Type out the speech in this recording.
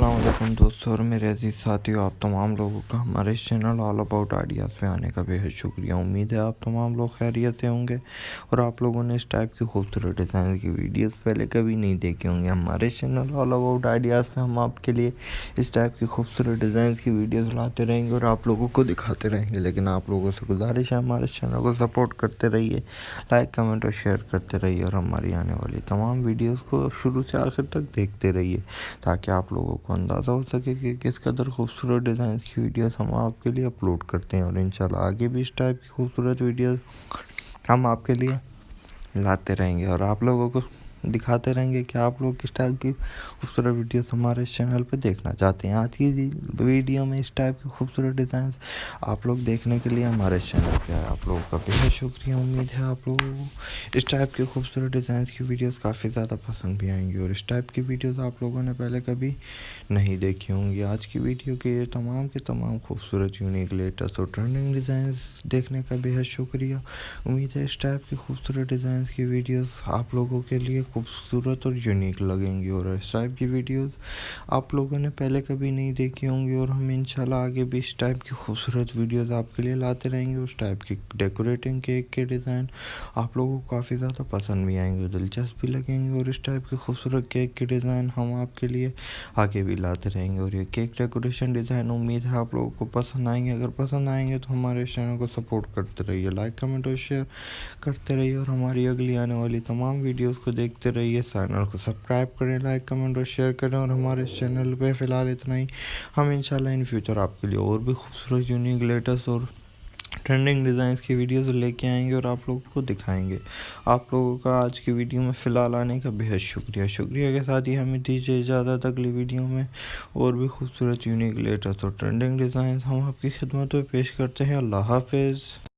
अस्सलाम वालेकुम दोस्तों और मेरे अजीज़ साथियों, आप तमाम लोगों का हमारे इस चैनल ऑल अबाउट आइडियाज़ पे आने का बेहद शुक्रिया। उम्मीद है आप तमाम लोग खैरियत से होंगे और आप लोगों ने इस टाइप की खूबसूरत डिज़ाइन की वीडियोस पहले कभी नहीं देखी होंगे। हमारे चैनल ऑल अबाउट आइडियाज़ पे हम आपके लिए इस टाइप की खूबसूरत डिज़ाइन की वीडियोज़ लाते रहेंगे और आप लोगों को दिखाते रहेंगे। लेकिन आप लोगों से गुजारिश है, हमारे चैनल को सपोर्ट करते रहिए, लाइक कमेंट और शेयर करते रहिए और हमारी आने वाली तमाम वीडियोज़ को शुरू से आखिर तक देखते रहिए, ताकि आप लोगों को अंदाज़ा हो सके कि किस कदर खूबसूरत डिज़ाइन की वीडियोस हम आपके लिए अपलोड करते हैं। और इंशाल्लाह आगे भी इस टाइप की खूबसूरत वीडियोस हम आपके लिए लाते रहेंगे और आप लोगों को दिखाते रहेंगे कि आप लोग किस टाइप की खूबसूरत वीडियोस हमारे इस चैनल पे देखना चाहते हैं। आज की वीडियो में इस टाइप की खूबसूरत डिज़ाइन आप लोग देखने के लिए हमारे चैनल पे आए। आप लोगों का बेहद शुक्रिया। उम्मीद है आप लोगों को इस टाइप की खूबसूरत डिज़ाइन की वीडियोस काफ़ी ज़्यादा पसंद भी आएंगी और इस टाइप की वीडियोस आप लोगों ने पहले कभी नहीं देखी होंगी। आज की वीडियो के तमाम खूबसूरत, यूनिक, लेटेस्ट और ट्रेंडिंग डिज़ाइंस देखने का बेहद शुक्रिया। उम्मीद है इस टाइप की खूबसूरत डिज़ाइंस की वीडियोस आप लोगों के लिए खूबसूरत और यूनिक लगेंगी और इस टाइप की वीडियोस आप लोगों ने पहले कभी नहीं देखी होंगी और हम इंशाल्लाह आगे भी इस टाइप की खूबसूरत वीडियोस आपके लिए लाते रहेंगे। उस टाइप की डेकोरेटिंग केक के डिज़ाइन आप लोगों को काफ़ी ज़्यादा पसंद भी आएंगे, दिलचस्प भी लगेंगे और इस टाइप के खूबसूरत केक के डिज़ाइन हम आपके लिए आगे भी लाते रहेंगे। और ये केक डेकोरेशन डिज़ाइन उम्मीद है आप लोगों को पसंद आएंगे। अगर पसंद आएंगे तो हमारे चैनल को सपोर्ट करते रहिए, लाइक कमेंट और शेयर करते रहिए और हमारी अगली आने वाली तमाम वीडियोस को देखते रहिए। चैनल को सब्सक्राइब करें, लाइक कमेंट और शेयर करें और हमारे चैनल पे फ़िलहाल इतना ही। हम इंशाल्लाह इन फ्यूचर आपके लिए और भी खूबसूरत, यूनिक, लेटेस्ट और ट्रेंडिंग डिज़ाइंस की वीडियोस लेके आएंगे और आप लोगों को दिखाएंगे। आप लोगों का आज की वीडियो में फ़िलहाल आने का बेहद शुक्रिया के साथ ही हमें दीजिए इजाज़त। अगली वीडियो में और भी खूबसूरत, यूनिक, लेटेस्ट और ट्रेंडिंग डिज़ाइंस हम आपकी खिदमत में पेश करते हैं। अल्लाह हाफिज़।